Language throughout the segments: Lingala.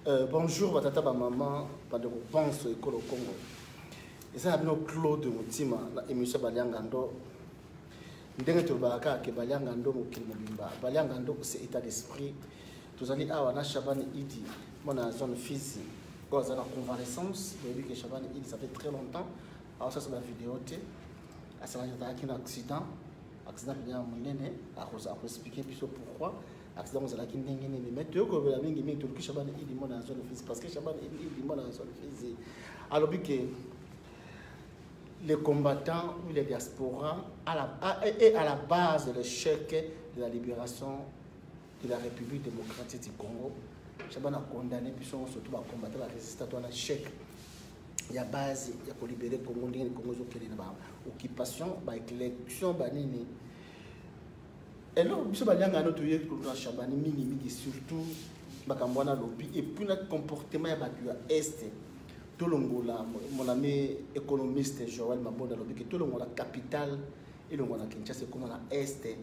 Bonjour, batata ba maman, pas de réponse au Congo. Et ça a bien Claude Moutima, la émission Baliangando. Ndenge to baka ke Baliangando mokili mobimba. Baliangando c'est état d'esprit. Tous allez à wana Chabani Idi, mon zone physique. Quand on a convalescence, vous avez vu que Chabani Idi ça fait très longtemps. Alors ça c'est la vidéo té. À ça il y a un accident. Accident bien mon nene, à expliquer plus pourquoi. Accident aux alaki ndenge nene mais tu ko la mingi mingi to Chabani Idi mon zone physique parce que Chabani Idi mon zone physique. Alors que les combattants ou les diasporas et à la base de l'échec de la libération de la République démocratique du Congo. Chabani a condamné puis surtout à combattre la résistance à l'échec. Il y a base, il y a libérer le Congo, le Congo occupation, élection, banini. Et là, je vais aller à notre Chabani mingi surtout bakambwana lobby et puis notre comportement ya batu ya est. Tout le monde, mon ami économiste Joël Mabonda lobby que tout le monde la capitale et le monde Kinshasa comme la est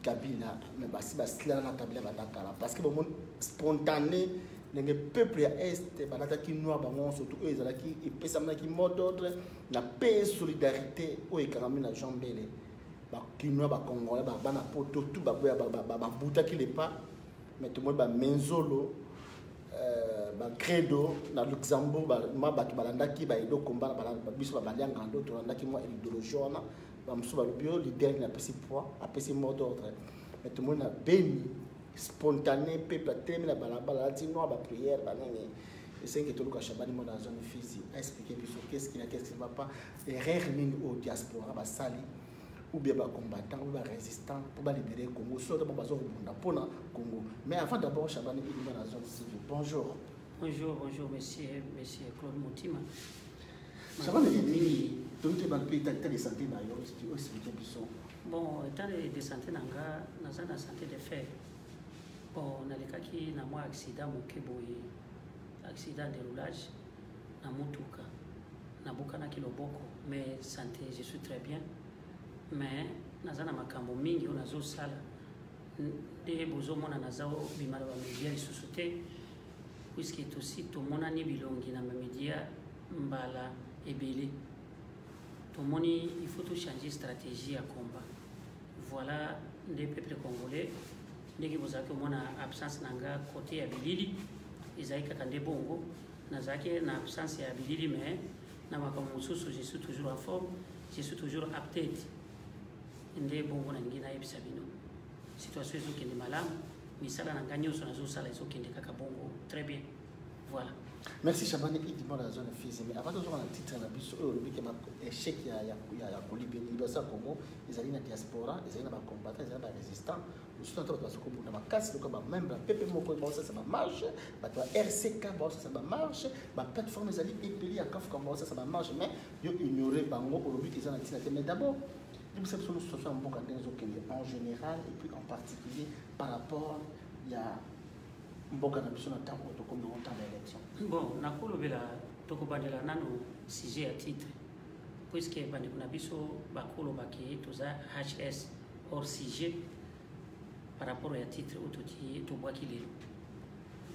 Kabila mais basi basila na tabla batakala parce que bon spontané les peuples à est banata ki noir bango surtout eux ils qui et pesa na ki mot d'ordre la paix solidarité o ekarami na jambele ba ki noir ba congolais ba bana poto tout ba buta ki le pas mais tout le monde ba menzolo ba credo na Luxembourg ma ba balandaki ba edo combat ba biso ba balianga ndo to landaki moi idéologie wana ba mso ba bio leader na pesi poids a pesi mot d'ordre mais tout le monde a béni spontané peuple tellement la balabala dit non ba prière ba nini et c'est que tout le Chabani mon dans zone physique a expliqué plus qu'est-ce qui ne va pas erreur nini au diaspora ba sali ou bien ba combattant ou ba résistant pour ba libérer le Congo soit ba bazo bunda pona Congo mais avant d'abord Chabani il dans la zone civile. Bonjour. Bonjour monsieur Claude Moutima. Chabani mini donc tu vas payer ta santé d'ailleurs expliquer plus. Bon état de santé nanga na santé de fer. Bon nalekaki na moi accident mokeboye accident de roulage na motuka na bokana kiloboko mais santé je suis très bien mais nazana makambo mingi onazo sala de bozo mona nazao bimala ba media lisusuté puisque aussi tout mona ni bilongi na media mbala ebele tout moni il faut tout changer stratégie à combat voilà des peuples congolais ndeki bozaki mona absence nanga côté ya bilili izaika kande bongo nazaki na absence ya bilili mais na makambo mususu je suis toujours en forme je suis toujours updated inde bongo na ngina yebisa bino situation ezo kende malamu misala na nganyo so nazo sala ezo kende kaka bongo très bien voilà. Merci Chabani Idi dans la zone physique mais avant de jouer un titre na biso le bique ma échec ya libération Congo ils allaient na diaspora ils allaient na combattre ils allaient na résistant nous sommes en train de passer comme na casse le comme même la PP moko bon ça marche ba toi RCK bon ça marche ba plateforme ils allaient épeler à CAF comme ça marche mais yo ignorer bango au but ils allaient na mais d'abord nous sommes sur une situation en général et puis en particulier par rapport il y a mboka na biso na tango to comme on temps d'élection. Bon nakolobela tokobandela nano sujet à titre puisque bande kuna biso bakolo baki toza HS hors sujet par rapport à titre autoti to bwaki lelo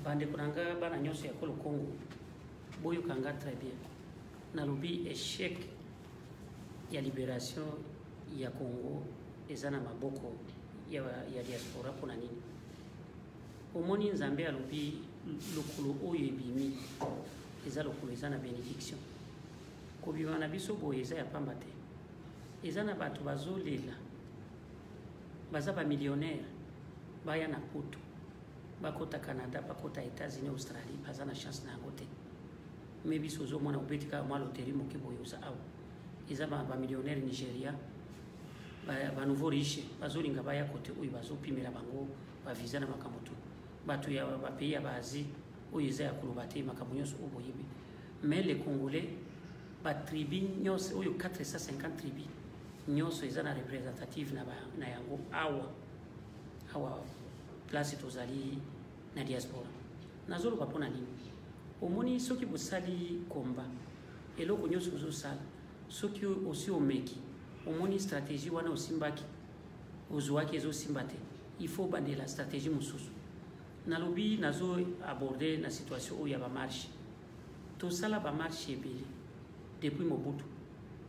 bande kunanga bana nyonso ya kolo Congo boyo kanga très bien na lobi échec ya libération ya Congo ezana maboko ya diaspora pona nini omoni nzambe alobi lokolo oyo ebimi eza lokolo eza na bénédiction kobima na biso boye eza ya pamba te eza na bato bazolela baza bamillionnaire baya na poto bakota Canada bakota États-Unis Australie baza na chance na yango te me biso ozomona obetika mwa loterie moke boye oza awa eza bamillionnaire Nigeria banouveau riche bazolinga baya kote oyo bazopimela bango bavisa na makambo tu bato ya bapays ya baasie oyo eza ya koloba te makambo nyonso oyo boyebi mais les Congolais batribi nyonso oyo 450 tribi nyonso eza na représentative na yango awa place tozali na diaspora nazoloba mpona nini omoni soki bosali komba eloko nyonso ozosala soki osi omeki omoni stratégie wana osimbaki ozwaki ezosimba te il faut bandela stratégie mosusu nalobi nazo aborder na situation où il y a ba marche tout ça là ba marche ebele depuis Mobutu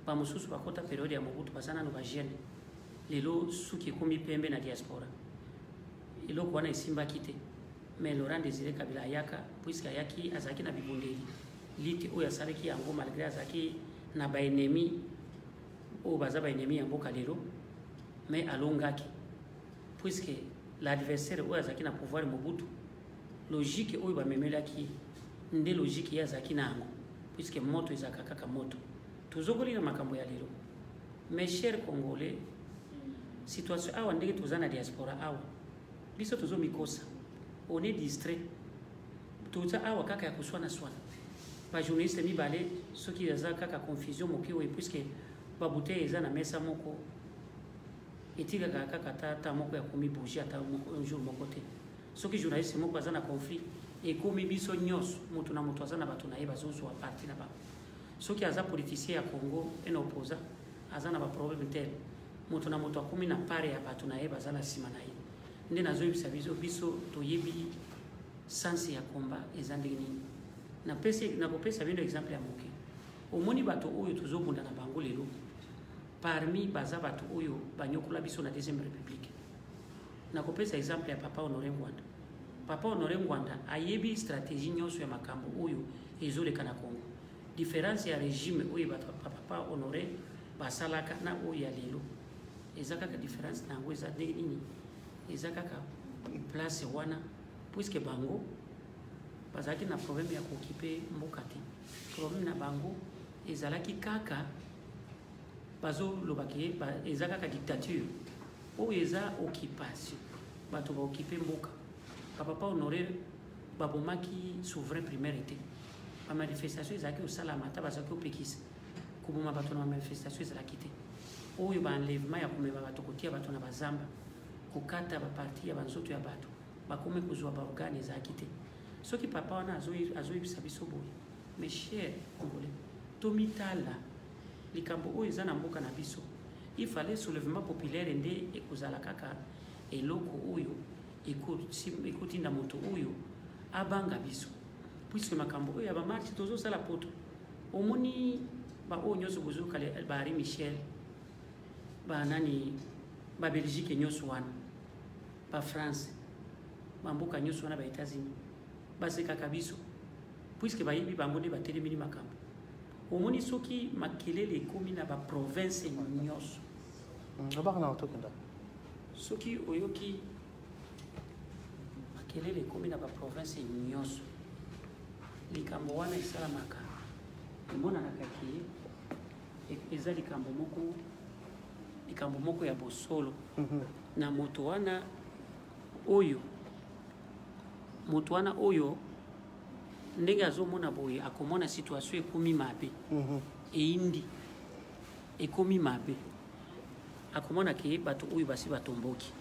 ba mususu bakota période ya Mobutu basana no ba jeune lelo suki komi pembe na diaspora ilo kwa na isimba kite mais Laurent Désiré Kabila ayaka puisque ayaki azaki na bibundeli liti oya salaki yango malgré azaki na ba ennemi o baza ba ennemi ya mboka lelo mais alongaki puisque l'adversaire oya azaki na pouvoir Mobutu logique oyo ba memelaki nde logique ya azaki nango puisque moto ezaka kaka moto tuzokoli na makambo ya lelo. Mes chers Congolais, situation awa ndenge tuza na diaspora awa biso tuzo mikosa on est distrait tuza awa kaka ya kuswana swana ba journaliste mibale soki yaza kaka confusion mokiwe puisque ba bouteille eza na mesa moko etika kaka tata moko ya komi bouger ata un jour moko te soki journaliste moko aza na conflit et komi biso nyos mutu na mutu aza na bato na ye bazozo a parti na ba soki aza politicien ya Congo un opposant aza na ba problème tel mutu na mutu akomi na pare ya bato na ye baza na sima na ye nde nazoyebisa biso toyebi sens ya combat eza ndenge nini nakopesa bino exemple ya moke omoni bato oyo tozobunda na bango lelo parmi baza bato oyo banyokola biso na deuxième république nakopesa exemple ya Papa Honoré Ngwanda. Papa Honoré Ngwanda ayebi stratégie nyonso ya makambo oyo ezoleka na Congo différence ya régime oyo bato Papa Honoré basalaka na oyo ya lelo eza kaka différence nango eza ndenge nini eza kaka place wana puisque bango bazalaki na problème ya kokipe mboka te problème na bango ezalaki kaka bazolobaki eza kaka dictature oyo eza occupation bato baokipe mboka Papa Honoré babomaki souverain primaire ete bamanifestation ezalaki osalama ata bazalaki opekisa koboma bato na bamanifestation ezalaki te oyo baenlèvement ya komema bato kotia bato na bazamba kokata baparti ya banzoto ya bato bakome kozwa baorgane ezalaki te soki papa wana azoyebisa biso boye mes chers Congolais tomitala likambo oyo eza na mboka na biso il fallait soulèvement populaire nde ekozala kaka eloko oyo ekotinda moto oyo abanga biso puisque makambo oyo ya bamarche tozosala poto omoni baoyo nyonso bozokala baari Michel banani babelgique nyonso wana bafrance bamboka nyonso wana baétats-unis basekaka biso puisque bayebi bango nde batelemini makambo omoni soki makelele ekomi na baprovince nyonso soki oyoki makelele ekomi na baprovince nyonso likambo wana esalamaka emonanaka ke eza likambo moko ya bosolo na moto wana oyo ndenge azomona boye akomona situation ekomi mabe eindi ekomi mabe akomona ke bato oyo basi batomboki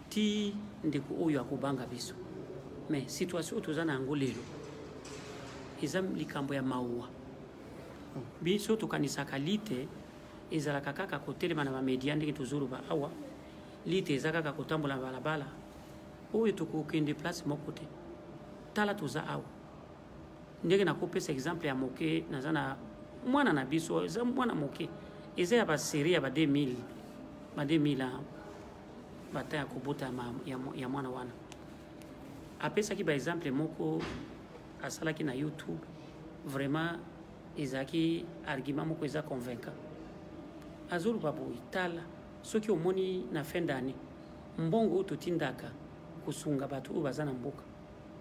ti ndeko oyo akobanga biso mais situation oyo toza na yango lelo eza likambo ya mawa biso tokanisaka lite ezalaka kaka kotelema na bamedia ndenge tozoloba awa lite eza kaka kotambola na balabala oyo tokokende place moko te tala toza awa ndenge nakopesa exemple ya moke naza na mwana na biso eza mwana moke eza ya baserie ya ba 2000 bata ya kobota ya mwana wana apesaki ba exemple moko asalaki na YouTube vraiment ezaki argument moko eza convaincant azoluba boye tala soki omoni na fin d'année mbongo oyo totindaka kosunga bato oyo baza na mboka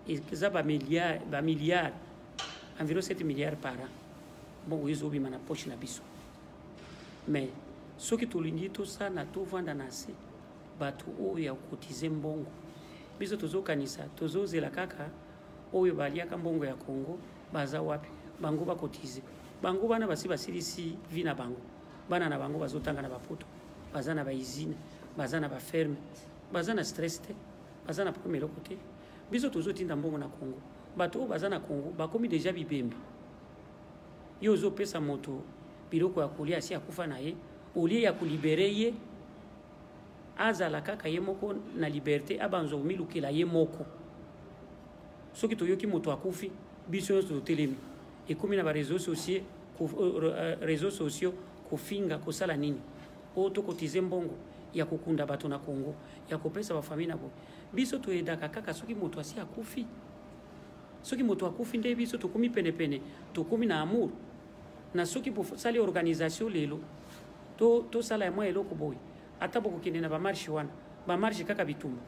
eza bamilliard environ 7 milliards par an mbongo oyo ezobima na poche na biso mais soki tolingi tosala tovanda na se bato oyo ya kotize mbongo biso tozokanisa tozozela kaka oyo baliaka mbongo ya Congo baza wapi bango bakotize bango bana basi basilisi vi na bango bana na bango bazotanga na bapoto baza na baizine baza na baferme baza na stress te baza na premier côté biso tozotinda mbongo na Congo bato oyo baza na Congo bakomi deja bibembe yo ozopesa moto biloko ya kolia asi akufa na ye olie ya kolibere ye azala kaka ye moko na liberté abanzo milukela ye moko soki toyoki moto akufi biso nyonso totelemi ekomi na bareseau sociaux kofinga kosala nini oyo tokotize mbongo ya kokunda bato na Congo ya kopesa bafamille na bo biso toyedaka kaka soki moto asi akufi soki moto akufi nde biso tokomi penepene tokomi na amour na soki bosali organisation lelo tosala ya mwa eloko boye ata bokokende na bamarshe wana bamarshe kaka bitumba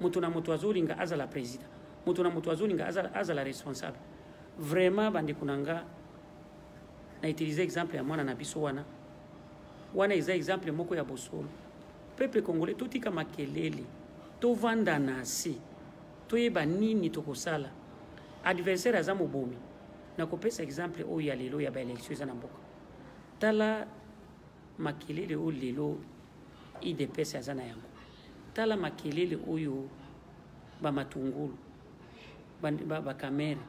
moto na moto azolinga azala président moto na moto azolinga azala responsable vraiment bandeko na nga na utiliser exemple ya mwana na biso wana eza exemple moko ya bosolo peuple congolais totika makelele tovanda na se toyeba nini tokosala adversaire aza mobomi na kopesa exemple oyo ya lelo ya baélection eza na mboka tala makelele oyo lelo IDPS aza na yango tala makelele oyo bamatungulu bakamere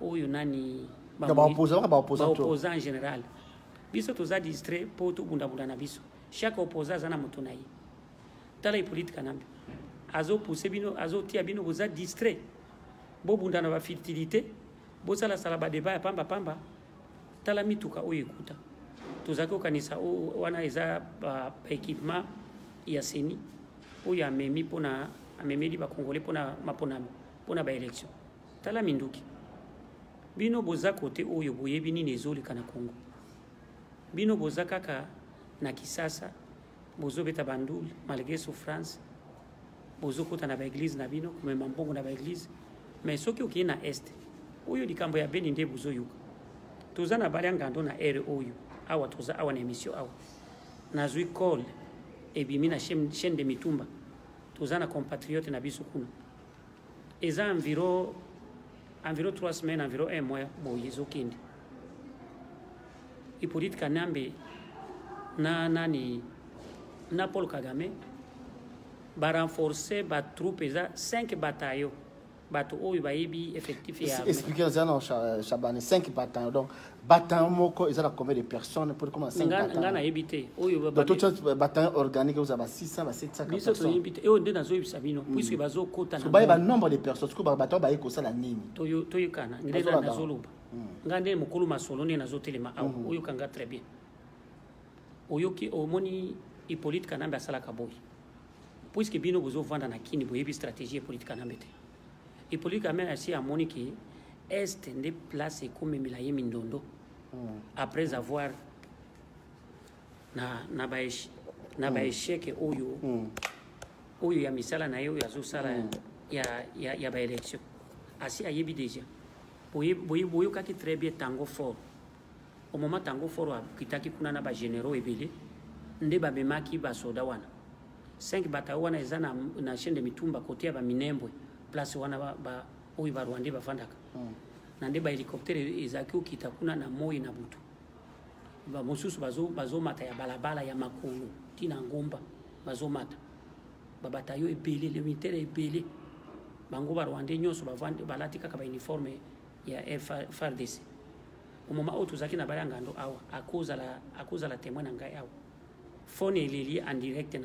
oyo nani baopposant en général biso toza distrait po tobundabunda na biso chaque opposant aza na moto na ye tala Hippolyte Kanambe azopousse bino azotia bino boza distrait bobunda na bafertilité bosalasala badeba ya pamba tala mituka oyo ekuta tozaki kokanisa wana eza baéquipement ya seni oyo amemeli bakongole mpona maponami mpona baélection tala minduki bino boza kote oyo boyebi nini ezoleka na Congo bino boza kaka na Kisasa bozobeta bandule malgré souffrance bozokota na baeglise na bino komema mbongo na baeglise mais soki okeye na este oyo likambo ya beni nde bozoyoka toza na bale ya ngando na ere oyo awa toza awa na émission awa nazwi call ebimi na chaîne de mitumba toza na compatriote na biso kuna eza environ 3 semaines environ 1 mois boye ezokende Hippolyte Kanambe na Paul Kagame renforcer ba troupe eza 5 bataillons bato oyo bayebi effectif ya expliquer ça non Chabani 5 bataillons donc bataillon moko eza la combien de personnes pour comment 5 bataillons ngana yebite oyo bataillon organique vous avez 600 ba 700 biso to yebite e onde nazo yebisa bino puisque bazo kota na ba nombre de personnes ko bataillon ba yeko sala nini toyo kana ngenda nazo loba ngande mukulu masolo ne nazo telema awo oyo kanga très bien oyo ki omoni Hippolyte Kanambe asala kaboy puisque bino bozo vanda na kini boyebi stratégie Hippolyte Kanambe te Hippolyte Kanambe asi amoni ki est nde place ekomemela ye mindondo après avoir na baéchec oyo ya misala na ye oyo azosala ya baélection asi ayebi déjà boyokaki très bien tango fort au moment tango fort akitaki kuna na bagénéraux ebele nde bamemaki basoda wana 5 bataillons wana eza na chaîne de mitumba côté ya baminembwe place wana oyo barwande bavandaka na nde bahélicoptère ezalaki okita kuna na moi na butu bamosusu bazomata ya balabala ya makolo tina ngomba bazomata babataillons ebele le militaire ebele bango barwande nyonso balati kaka bauniforme ya FARDC au moment où tozaki na balanga ndo awa akoza la témoin na ngai awa phone eleli en direct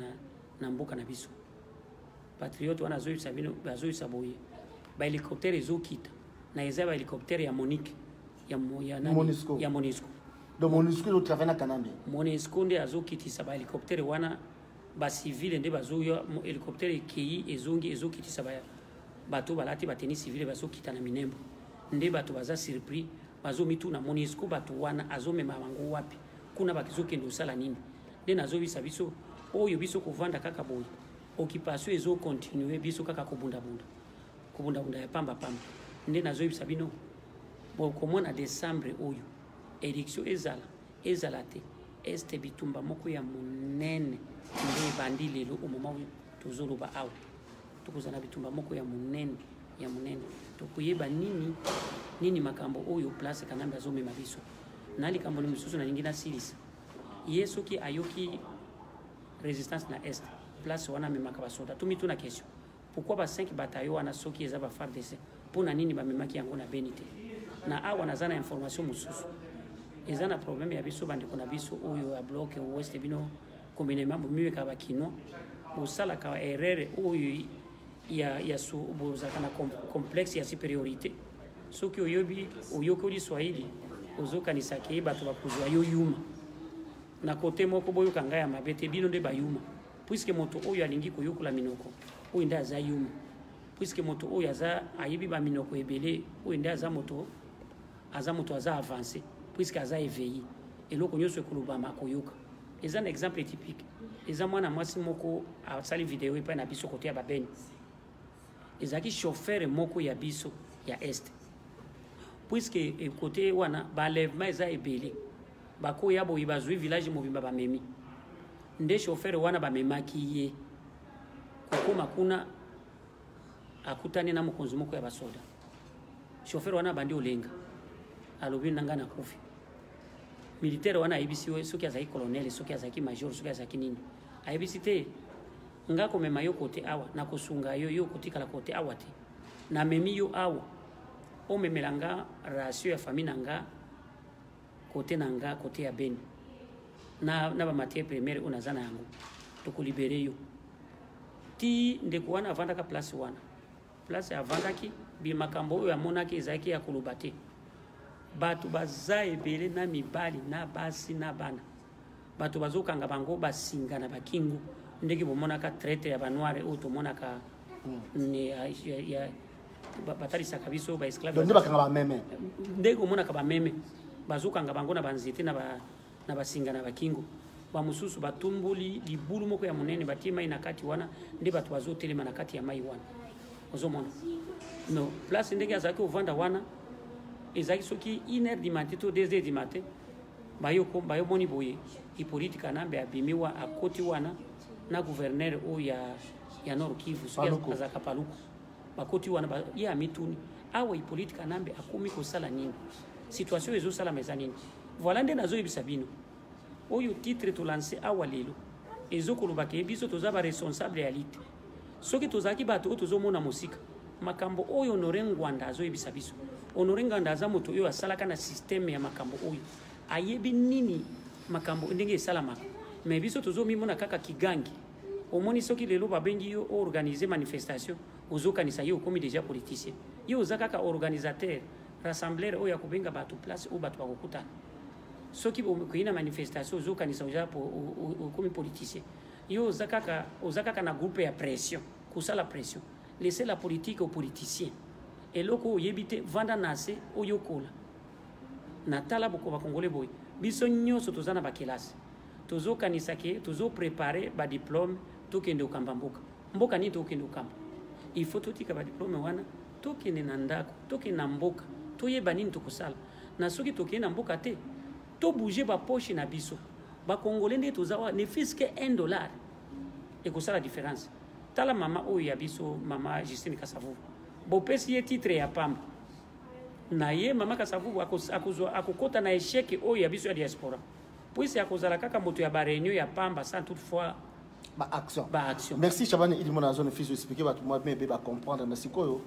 na mboka na biso patriote wana zoyisa bino bazoyisa boye ba hélicoptère ezokita na eza ba hélicoptère ya Monique ya MONUSCO donc MONUSCO do travailler na Kanambe MONUSCO nde azokitisa ba hélicoptère wana ba civile nde bazoyo hélicoptère kei ezokitisa bato balati ba tennis civile bazokita na minembo nde bato baza surpris bazomitu na MONUSCO bato wana azomema bango wapi kuna bakizokende osala nini nde nazobisa biso oyo biso kovanda kaka boye occupation ezo continuer biso kaka kobunda ya pamba nde nazoyebisa bino bokomona décembre oyo élection ezala te este bitumba moko ya monene nde ebandi lelo au moment oyo tozoloba awa tokozala bitumba moko ya monene tokoyeba nini makambo oyo place Kanambe azomema biso na likambo ni misusu na lingi nasilisa ye soki ayoki résistance na est place wana memaka basoda tomitu na question pourquoi ba 5 bataillons wana soki eza ba FARDC pona nini bamemaki yango na benite na awa naza na information mosusu eza na problème ya biso bandeko na biso oyo ya bloc ouest bino communément bomiweka bakino bosalaka erreur oyo ya bozakana complexe ya supériorité soki oyobi oyokoli Swahili ozokanisa ke bato bakuzwa yo yuma na kote moko boyoka ngai ya mabe te bino nde bayuma puisque moto oyo alingi koyokola minoko oyo nde aza yuma puisque moto oyo aza ayebi baminoko ebele oyo nde aza moto aza avancé puisque aza éveillé eloko nyonso ekolobama koyoka eza na exemple typique eza mwana mwasi moko asali video epai na biso kote ya babeni ezalaki chauffeur moko ya biso ya este puisque kote wana balèvement eza ebele bakoya boyi bazwi village mobimba bamemi nde chauffeur wana bamemaki ye kokoma kuna akutani na mokonzi moko ya basoda chauffeur wana bandi olenga alobi nanga na kufi militaire wana ayebisi soki azalaki colonel soki azalaki major soki azalaki nini ayebisi te nga komema yo kote awa na kosunga yo kotikala kote awa te na memi yo awa omemela nga ratio ya famille na nga kote ya Beni na bamatiere premiere oyo naza na yango tokolibere yo ti ndeko wana avandaka place wana place avandaki bimakambo oyo amonaki ezalaki ya koloba te bato baza ebele na mibali na basi na bana bato bazokanga bango basinga na bakingu ndenge bomonaka traite ya banoire oyo tomonaka batalisaka biso baesclave ndenge omonaka bameme bazokanga bango na banzete na basinga na bakingo bamosusu batumboli libulu moko ya monene batie mai na kati wana nde bato bazotelema na kati ya mai wana ozomona no place ndenge azalaki ovanda wana ezalaki soki 1h du matin to 2h du matin bayomoni boye Hippolyte Kanambe abimiwa akoti wana na gouverneur oyo ya Nord Kivu soki azalaka Paluku bakoti wana ye amituni awa Hippolyte Kanambe akomi kosala nini situation ezosala meza nini voilà nde nazoyebisa bino oyo titre tolance awa lelo ezokolobaka biso toza baresponsable ya lite soki tozalaki bato oyo tozomona mosika makambo oyo Honore Ngwanda azoyebisa biso Honore Ngwanda aza moto oyo asalaka na systeme ya makambo oyo ayebi nini makambo ndenge esalamaka me biso tozomimona kaka kigangi omoni soki lelo babengi yo organiser manifestation ozokanisa yo okomi déjà politicien yo oza kaka organisateur rassembleur oyo akobenga bato place oyo bato bakokutana soki koyina manifestation ozokanisa oza okomi politicien yo oza kaka na groupe ya pression kosala pression laisser la politique aux politiciens eloko oyebi te vanda na se oyokola na tala boko bakongole boye biso nyonso toza na bakelasi tozokanisa ke tozoprepare badiplome tokende okamba mboka nini tokende okamba il faut totika badiplome wana tokende na ndako tokende na mboka toyeba nini tokosala na soki tokende na mboka te tobouge bapoche na biso bakongole nde toza wa ne fût-ce que $1 ekosala différence tala mama oyo ya biso mama Justine Kasavubu bopesi ye titre ya pamba na ye mama Kasavubu akokota na échec oyo ya biso ya diaspora puisi akozala kaka moto ya baréunion ya pamba sans toutefois action. Merci Chabani il mona zone fils expliquer ba moi mais ba comprendre mais sikoyo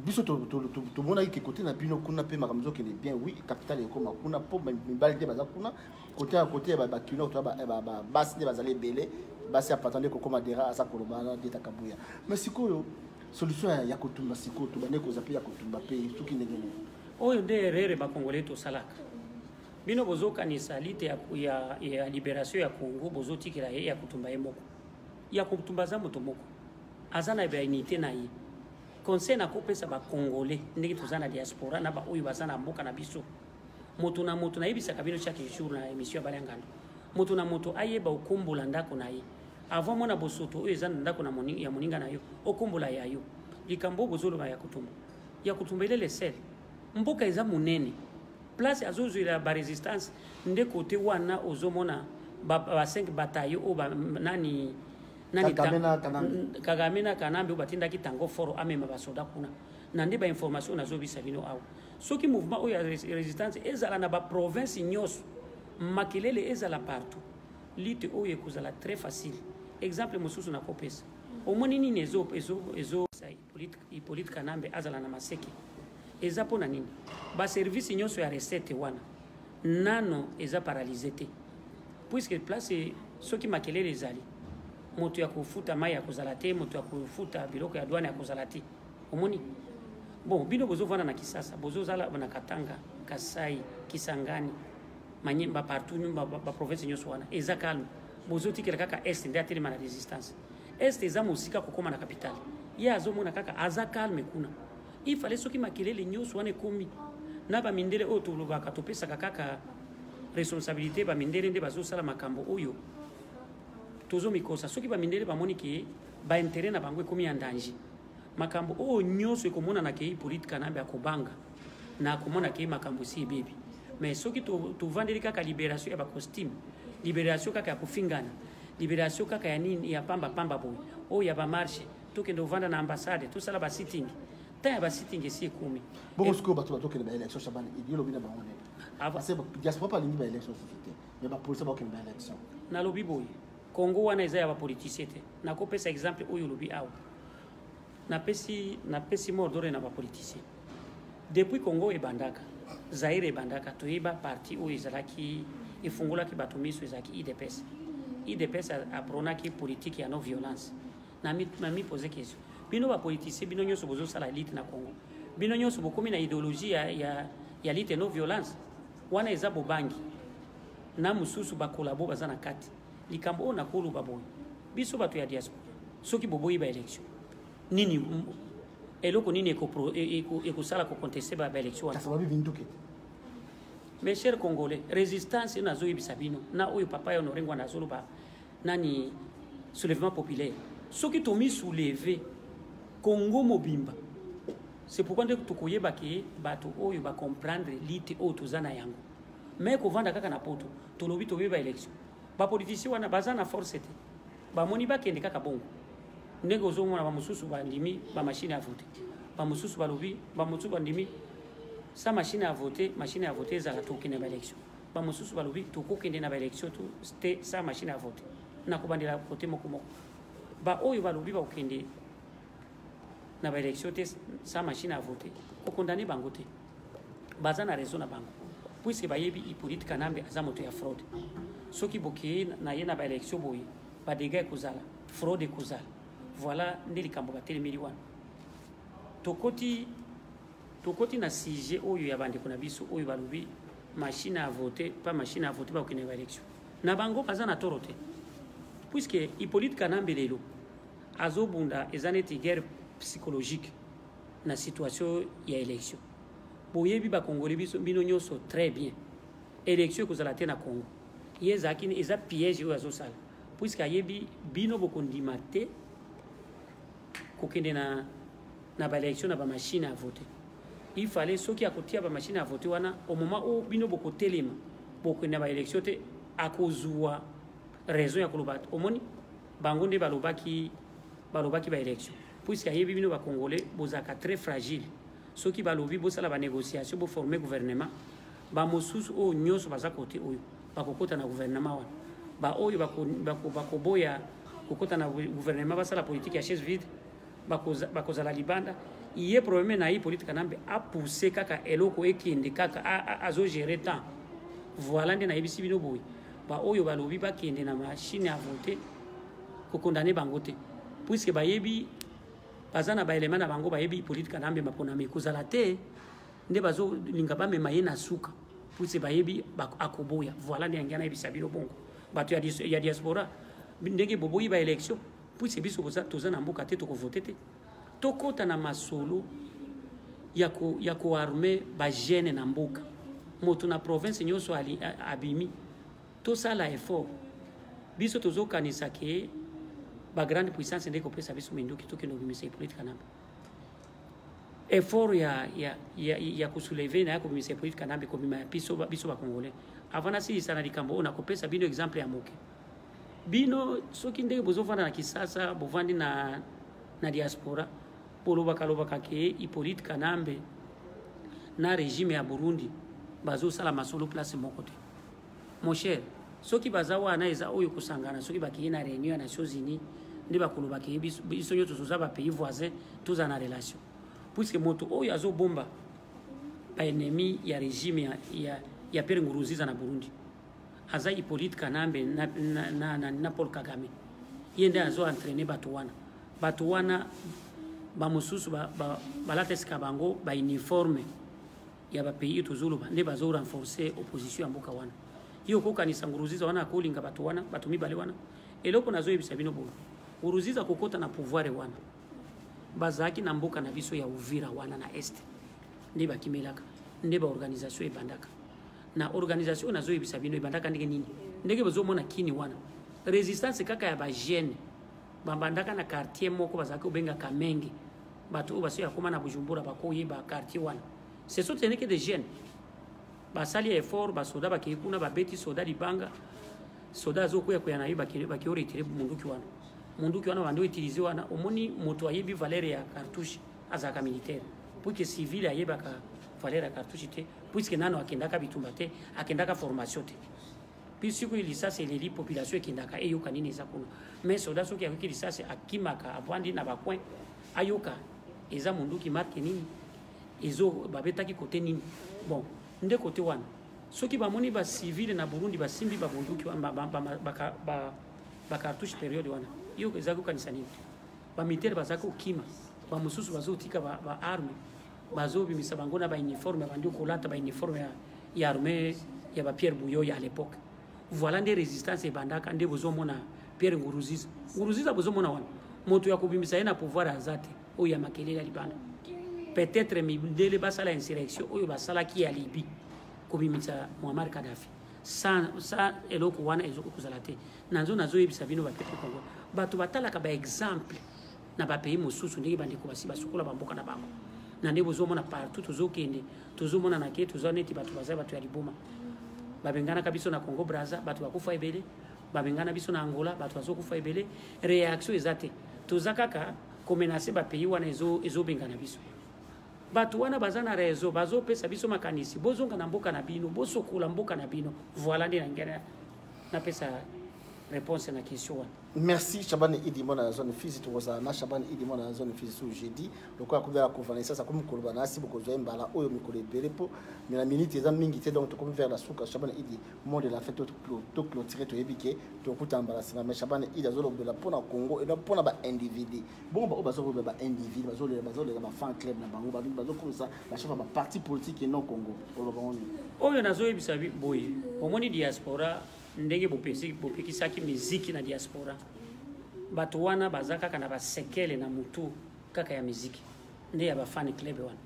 biso to mona ki côté na bino kuna pe makamzo ki bien oui capital ko makuna po mibali de baza kuna côté à côté ba kino to ba bas de bazali belé basi apatande ko koma dera asa kolobana de takabuya mais sikoyo solution ya kotumba sikoyo to bane ko zapi ya kotumba pe suki ndengene oyo nde erreur ba congolais to salaka bino bozokanisa lite ya libération ya Congo bozotikela ye ya kutumba ye moko ya kutumba za moto moko azana ba unité na ye conseil na kopesa ba congolais ndenge tozana diaspora na ba oyo bazana mboka na biso moto na yebisa kabino chaque jour na émission ya Balangano moto na moto ayeba okombola ndako na ye avant mona bosoto oyo ezana ndako na ya moninga na yo okombola ya yo likambo bozoloba ya kutumba ile le sel mboka eza munene place azozwela ba resistance nde côté wana ozomona ba 5 bataillons o nani Kagamena Kanambe batindaki tango foro amema basoda kuna na nde ba information nazobisa bino awa soki mouvement oyo resistance ezala na ba province nyos makelele ezala partout lite oyo ekozala très facile exemple mosusu na kopesa omoni nini ezo Hippolyte Kanambe azala na maseke eza pona nini ba service nyonso ya recette wana nano eza paralysé te puisque place soki makelele ezali moto ya kufuta mai ya kozala te, moto ya kufuta biloko ya douane ya kozala te. Omoni bon bino bozovanda na Kisasa, bozozala na Katanga, Kasai, Kisangani, Manyemba partout ba province nyonso wana eza calme. Bozotikela kaka est nde atelema na résistance. Est eza mosika kokoma na capitale. Ye azomona kaka aza calme kuna. Il fallait soki makelele nyonso wana ekomi na bamindele oyo tolobaka topesaka kaka responsabilité bamindele nde bazosala makambo oyo tozomikosa. Soki bamindele bamoni ke baintere na bango ekomi ya danger, makambo oyo nyonso ekomona na kei politique Kanambe akobanga na akomona kei makambo si ebebi. Mais soki tovandeli kaka libération ya bacostume, libération kaka ya kofingana, libération kaka ya nini ya pamba boy oyo ya bamarche tokende ovanda na ambassade tosala basitting ta ya basitting esi ekomi bongo sikoyo bato batokende baélection Shabani idéologie na bango nini parce que diaspora palingi baélection société mais bapolisi bakende baélection nalobi boy Congo wana eza ya bapolitisien te. Nakopesa exemple oyo lobi awa napesi mordore na bapolitisien. Depuis Congo ebandaka Zaire ebandaka toyeba parti oyo ezalaki efungolaki bato miso ezalaki IDPS. IDPS apronaki politique ya non violence. Na mi pose question. Bino bapolitisien bino nyonso bozosala elite na Congo. Bino nyonso bokomi na idéologie ya elite non violence. Wana eza bobangi. Na mususu bakolabo baza na kati. Likambo oyo nakolo baboyi. Biso bato ya diaspora. Soki boboyi ba élection. Nini eloko nini ekosala ko contester ba élection wana. Ça va binduke. Mes chers Congolais, résistance nazo yebisa bino na oyo papa ya Honorengwa nazo ba nani soulèvement populaire. Soki tomi soulever Congo mobimba. C'est pourquoi nous tokoyeba ke bato oyo ba comprendre lite oyo tozana yango. Mais ko vanda kaka na poto, tolobi toyeba élection. Ba politiciens wana bazana force te. Ba moni ba kende kaka bongo. Ndenge ozomona ba mususu ba ndimi ba machine à voter. Ba mususu ba lobi, ba mususu ba ndimi sa machine à voter za la tokende ba élection. Ba mususu ba lobi tokokende na ba élection to c'était sa machine à voter. Na kobandela côté moko. Ba oyo ba lobi ba okende na ba élection te sa machine à voter. Ko condamner bango te. Bazana raison na bango. Puisque bayebi Hippolyte Kanambe aza moto ya fraude. Soki boke na ye na ba élection boye ba dégâts kozala fraude kozala. Voilà nde likambo batelemeli wana. Tokoti na sujet oyo ya bande kuna biso oyo balobi machine à voter pas machine à voter ba okene ba élection. Na bango baza na torote. Puisque Hippolyte Kanambe lelo azobunda ezaneti guerre psychologique na situation ya élection. Boyebi ba Congolais biso bino nyonso très bien. Élection kozala te na Congo. Yezakini eza piège oyo azosala. Puisque ayebi bino bokondima te kokende na ba élection na ba machine à voter. Il fallait soki akotia ba machine à voter wana au moment où bino bokotelema bokende na ba élection te akozua raison ya koloba. Omoni bango nde balobaki ba élection. Puisque ayebi bino ba Congolais bozaka très fragile. Ceux qui balobi bosala ba négociation bo former gouvernement ba mosusu o nyonso baza côté oyo bakokota na gouvernement wana ba oyo bakoboya kokota na gouvernement basala politique ya chaise vide bakozala libanda iye problème na hi politique Kanambe a pousser kaka eloko ekende kaka azo gérer temps voilà nde na yebisi bino boy ba oyo balobi bakende na machine à voter ko condamner bango te puisque bayebi bazana ba élément na bango bayebi politique Kanambe mapona mekozala te nde bazo linga ba mema ye na suka puisque bayebi akoboya voilà nde ngana yebisa bino bongo bato ya diaspora ndenge boboyi ba élection puisque biso toza na mboka te toko voter te tokota na masolo ya ko armer ba jeune na mboka moto na province nyonso abimi to sala effort biso tozo kanisa ke ba grande puissance ndeko pesa biso mendoki tokeno bimisa Hippolyte Kanambe effort ya kusoulever na ya kubimisa Hippolyte Kanambe kobima biso ba Congolais avant si sana likambo ona kopesa bino exemple ya moke bino soki ndenge bozovanda na Kisasa bovandi na diaspora bolobaka ke Hippolyte Kanambe na régime ya Burundi bazosala masolo place moko te mon cher soki bazawa na eza oyo kusangana soki bakiye na réunion ya Nations Unies nde bakoloba ke biso nyoto toza ba pays voisins toza na relation puisque moto oyo azobomba ba ennemi ya régime ya Pierre Nkurunziza na Burundi aza Hippolyte Kanambe na Paul Kagame yende azo entraîner bato wana bamosusu balatesika bango bauniforme ya bapays tozoloba nde bazo renforcer opposition ya mboka wana yo kokanisa Nguruziza wana akolinga bato wana bato mibale wana eloko nazoyebisa bino boye Nguruziza kokota na pouvoir wana bazaki na mboka na biso ya Uvira wana na est nde bakimelaka nde baorganisation ebandaka na organisation nazoyebisa bino ebandaka ndenge nini ndenge bazomona kini wana resistance kaka ya bajene bambandaka na quartier moko bazaki obenga Kamenge bato oyo baso yakoma na Bujumbura bakoyeba quartier wana ce sont que des jeunes basali effort basoda bakei kuna babeti soda libanga soda azokuya kuya nayo bakioritere munduki wana bando utiliser wana omoni moto ayebi valeur ya cartouche azaka militaire pour que civil ayebaka valeur ya cartouche te puisque nano akendaka bitumba te akendaka formation te puis siku ilisasi eleli population ekendaka eyoka nini eza kuna mais soda soki akoki lisasi akimaka avandi na bacoin ayoka eza munduki marke nini ezo babetaki kote nini bon nde kote wana soki bamoni ba civil na Burundi basimbi babunduki ba cartouche période wana yo ezako kanisa nini ba militaire bazako kima ba mususu bazotika ba arme bazobimisa bango na ba uniforme bandi kolata ba uniforme ya armée ya ba Pierre Buyoya à l'époque voilà des résistances ebandaka nde bozomona Pierre Nguruziza bozomona wana moto ya kubimisa yana pouvoir azate oyo ya makelele libanda peut-être mindele basala insurrection oyo basala ki ya Libye kubimisa Muammar Gaddafi sans eloko wana ezoko kuzala te nazo yebisa bino ba pepe Congo bato batalaka ba exemple na ba pays mosusu ndenge bandeko basukola bamboka na bango na ndebo zomona partout tozokende tozomona na ke tozoneti bato bato ya liboma babengana kabiso na Congo Brazza bato bakufa ebele babengana biso na Angola bato bazokufa ebele réaction ezate tozakaka komenase ba pays wana ezobengana biso bato wana bazana rezo bazopesa biso makanisi bozonga na mboka na bino bosokola mboka na bino voilà nde ngena na pesa réponse na question wana. Merci Shabani Idi Mona na zone physique toza na Shabani Idi Mona na zone physique au jeudi lokwa kubera conference ça comme koloba na sibo ko zoemba la oyo mikolo ebelepo mais la minute eza mingi te donc to comme vers la souka Shabani Idi monde de la fête to clôturer to yebike to kutambala singa mais Shabani Idi azolo bela pona Congo et pona ba individu bon ba bazolo ba individu bazolo ba fan club na bango bazolo comme ça la chef ba parti politique et non Congo oyo nazo yebisa boye omoni diaspora ndenge bopekisaki miziki na diaspora bato wana bazaka kana basekele na mutu kaka ya miziki nde ya ba fan club wana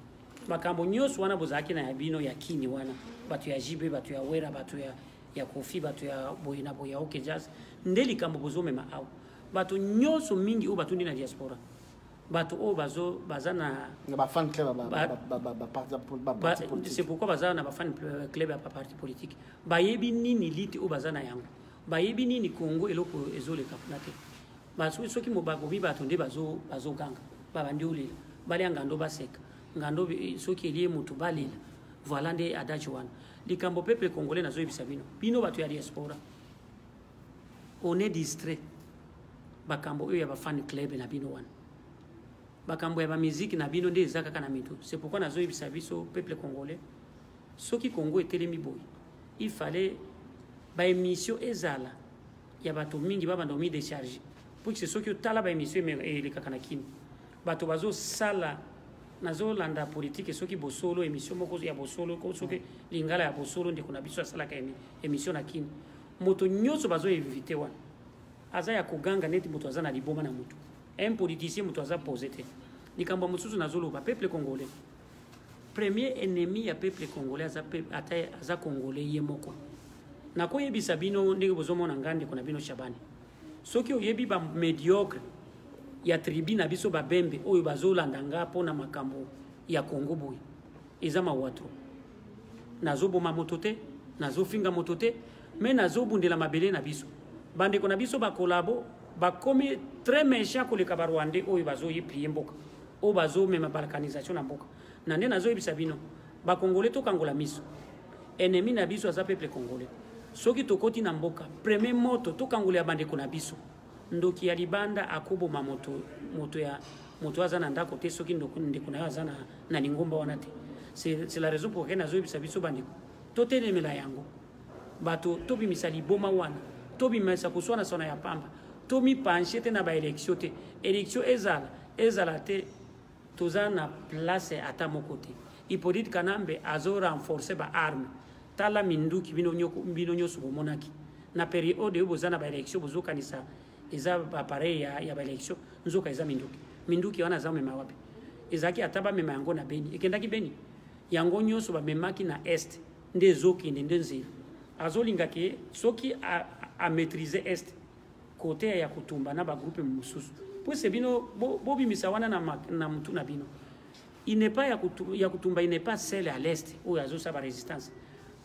makambo nyos wana bozaki na ya bino ya kini wana bato ya jibe bato ya wera bato ya kofi bato ya boyina boya oke jazz nde likambo bozomema awo bato nyoso mingi o bato ndi na diaspora bato o bazana ba fan club c'est pourquoi bazana ba fan club ya parti politique bayebi nini liti o bazana yango bayebi nini Congo eloko ezoleka kunate baso soki mobagobi bato nde bazo ganga babandi olela bali ngando baseka ngando soki elie mutu balela voilà nde adage wana likambo peuple congolais nazo yebisa bino bato ya diaspora on est distrait bakambo oyo ya ba fan club na bino wana bakambo ya ba musique na bino nde ezaka kana mitu c'est pourquoi nazo yebisa biso peuple congolais soki Congo etelemi boy il fallait ba émission ezala ya bato mingi babanda mi décharger pour que soki otala ba émission elekaka na kini bato bazo sala nazo landa politique soki bosolo émission moko ya bosolo ko soki lingala ya bosolo ndeko na biso sala ka émission na kini moto nyoso bazo éviter wana aza ya kuganga neti moto aza na liboma na moto un politicien moto aza posé te likambo mosusu nazoloba peuple congolais premier ennemi ya peuple congolais aza congolais ye moko nakoyebisa bino ndenge bozomona ngande kuna bino Shabani soki oyebi ba médiocre ya tribu na biso babembe oyo bazolanda nga pona makambo ya Congo boy eza mawatro nazoboma moto te nazofinga moto te mais nazobundela mabele na biso bande kona biso ba kolabo bakomi très méchant koleka ba Rwandais oyo bazoyiplier mboka o bazomema balkanisation na mboka na nde nazoyebisa bino ba Congolais to kangola miso ennemi na biso aza peuple congolais soki tokoti na mboka premier moto to kangola bande kona biso ndoki ya libanda akoboma moto aza na ndako te soki ndeko na aza na lingomba wana te c'est la raison pour laquelle nazoyebisa biso bandeko totelemela yango bato tobimisa liboma wana tobimisa kuswana sona ya pamba tomi penché te na ba élection te élection ezala te toza na place ata moko te Hippolyte Kanambe azo renforcer ba arme tala minduki bino nyonso bomonaki na période oyo boza na ba élection bozokanisa eza appareil ya ba élection nzoka eza minduki wana aza mema wapi ezaki ata bamema yango na Beni ekendaki Beni yango nyonso bamemaki na est nde ezokende nde nzela azolingaki soki a maîtriser est côté ya kutumba na bagroupe mosusu pwese bino bobimisa wana na mutu na bino il n'est pas ya kutumba il n'est pas seul à l'est oyo azosala résistance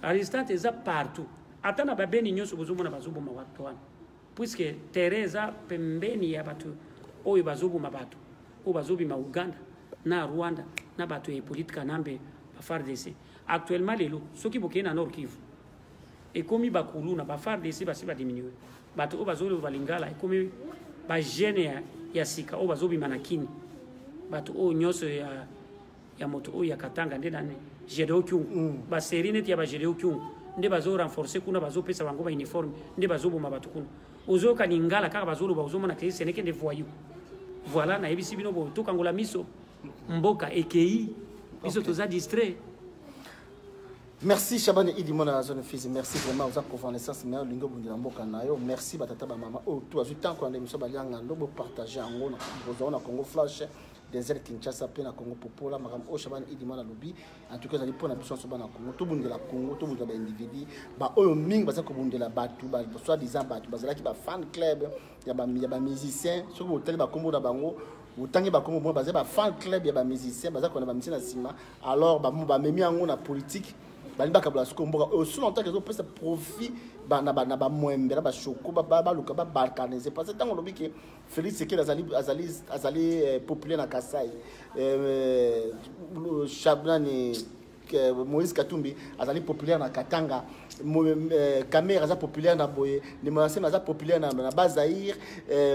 la résistance eza partout ata na babeni nyonso bozomona bazoboma bato wana puisque terrain eza pembeni ya bato oyo bazoboma bato oyo bazobima Uganda na Rwanda na bato ya Hippolyte Kanambe ba FARDC actuellement lelo soki bokeye na Nord Kivu ekomi bakulu na ba FARDC basi ba diminuer bato oyo bazolo balingala ekomi ba jeune ya sika oyo bazobima na kini bato oyo nyonso ya moto oyo ya Katanga nde nane Gédéon Kyungu ba série net ya ba Gédéon Kyungu nde bazo renforcer kuna bazo pesa bango ba uniforme nde bazoboma bato kuna ozoka ningala kaka bazolo bazomona ke ce n'est que des voyous voilà na ebisi bino bo tokangola miso mboka ekei biso toza distrait. Merci Chabane Idimona zone fils merci vraiment aux convalescence mais lingo bundila mboka nayo merci batata ba mama oh tout azutant quand on est balianga ndo partager en na Congo Flash des ailes Kinshasa pe na Congo Popola makam o Chabane Idimona lobi en tout cas ali pona biso so bana Congo to bundila Congo to bundila ba individu ba oyo ming baza ko bundila batu ba soit disant batu bazala ki ba fan club ya ba musicien so ko hotel ba kombo na bango utangi ba kombo bazala ba fan club ya ba musicien baza ko na ba musicien na sima alors ba memi yango na politique baliba kabla sukomboka aussi longtemps que ça profit na ba mwembe ba choko ba luka ba balkaniser parce que tant on lobi que Félix Sekela azali populaire na Kasai Chabani Moïse Katumbi azali populaire na Katanga Kamera aza populaire na Boye ni Manase aza populaire na Bazaïr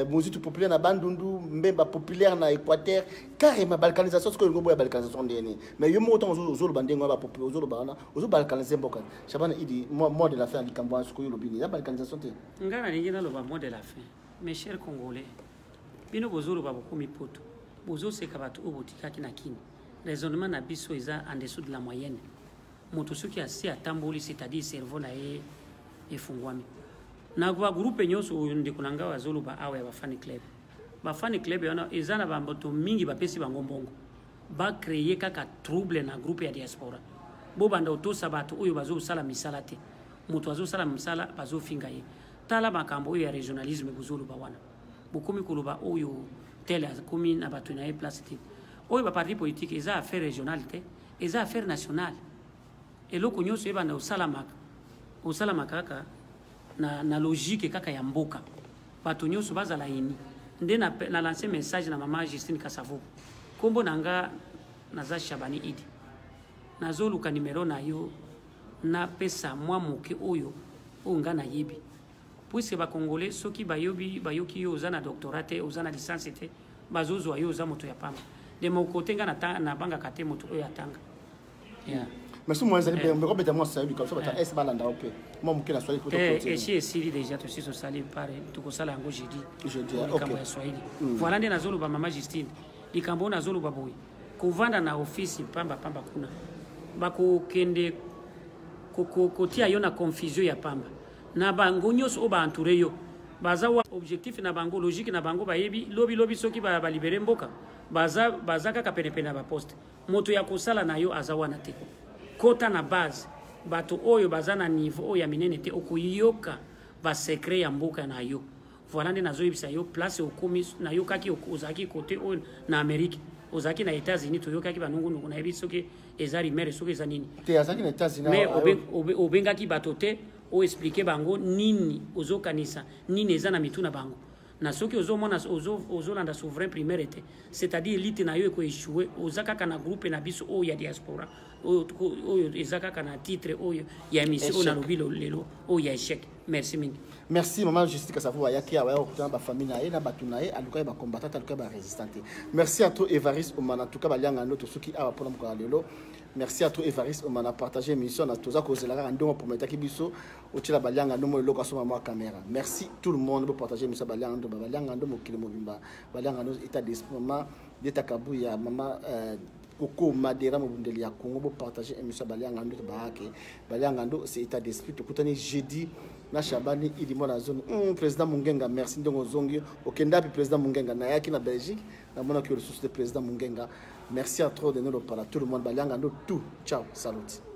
Mozitu populaire na Bandundu Mbemba populaire na Équateur carrément balkanisation ce que le boya balkanisation ndeni mais yo mo temps ozolo bandengo ba populaire ozolo bana ozo balkaniser mboka Chabana idi mot de la fin likambo ce que yo lobini ya balkanisation te ngana ningina lo ba mot de la fin mes chers congolais bino bozolo ba bokomi poto bozo seka bato obotika kina kini raisonnement na biso eza en dessous de la moyenne moto soki asi atamboli c'est-à-dire cerveau na ye efungwami na kwa groupe nyonso ndeko nanga wazoloba awa ya ba fan club yana eza na bamboto mingi bapesi bango mbongo ba créer kaka trouble na groupe ya diaspora bo banda otosa bato oyo bazosala misala te moto azosala misala bazofinga ye tala makambo oyo ya régionalisme bozoloba wana bokomi koloba oyo tele akomi na bato na ye place te oyo ba parti politique eza affaire régionale te eza affaire nationale eloko nyonso ebanda osalama kaka na logique kaka ya mboka bato nyonso bazala ini nde na lancer message na mama Justine Kasavo kombo nanga naza Chabani Idi nazoluka numero na yo na pesa mwa moke oyo nga na yebi puisque ba congolais soki bayoki yo oza na doctorat te oza na licence te bazozwa yo oza moto ya pamba de mon côté nga na banga kate moto oyo atanga yeah. Merci moi zali bien mais moi ça lui comme ça bata es balanda opé moi mukela swali ko et chez Siri déjà tu sais so sali pare tu ko sala ngo jeudi likambo ya Swahili voilà nde nazolo ba mama Justine likambo nazolo ba boy kovanda na office pamba kuna bako kende kotia yo na confusion ya pamba na bango nyonso oba entouré yo bazawa objectif na bango logique na bango bayebi lobi soki ba libérer mboka baza kaka penepene na ba poste moto ya kosala na yo azawana te kota na base bato oyo baza na niveau oyo ya minene te okoyoka ba secret ya mboka na yo voilà nde nazoyebisa yo place okomi na yo kaki ozaki côté oyo na Amérique ozaki na États-Unis toyokaki banungunungu na yebi soki eza rimere soki eza nini te azaki na États-Unis mais obengaki bato te o expliquer bango nini ozokanisa nini eza na mituna bango na soki ozomona ozolanda souverain primaire te c'est-à-dire elite na yo eko échouer ozakaka na groupe na biso oyo ya diaspora oyo ezakaka na titre oyo ya émission na lobilo lelo oyo ya échec Merci mingi. Merci maman Justice Kassavou ayaki awaya okutana ba famille na ye na batu na ye aluka ba combattant aluka ba résistant. Merci à toi Évariste Omana tout cas balianga ndo to suki awa pona mko lelo. Merci à toi Évariste Omana partager émission na toza ko zelaka ndongo prometa ki biso otila balianga ndo mo eloko so mama caméra. Merci tout le monde pour partager émission balianga ndo mokili mobimba balianga ndo état d'esprit maman d'eta kabuya maman Koko Madera Mobundeli ya Congo pour partager émission balianga ndo baake balianga ndo c'est état d'esprit to kutani jeudi na Shabani ilimo na zone président Mungenga merci ndongo zongi okenda pi président Mungenga na yaki na Belgique na mona que le souci de président Mungenga merci à trop de nous parler tout le monde balianga ndo tout ciao salut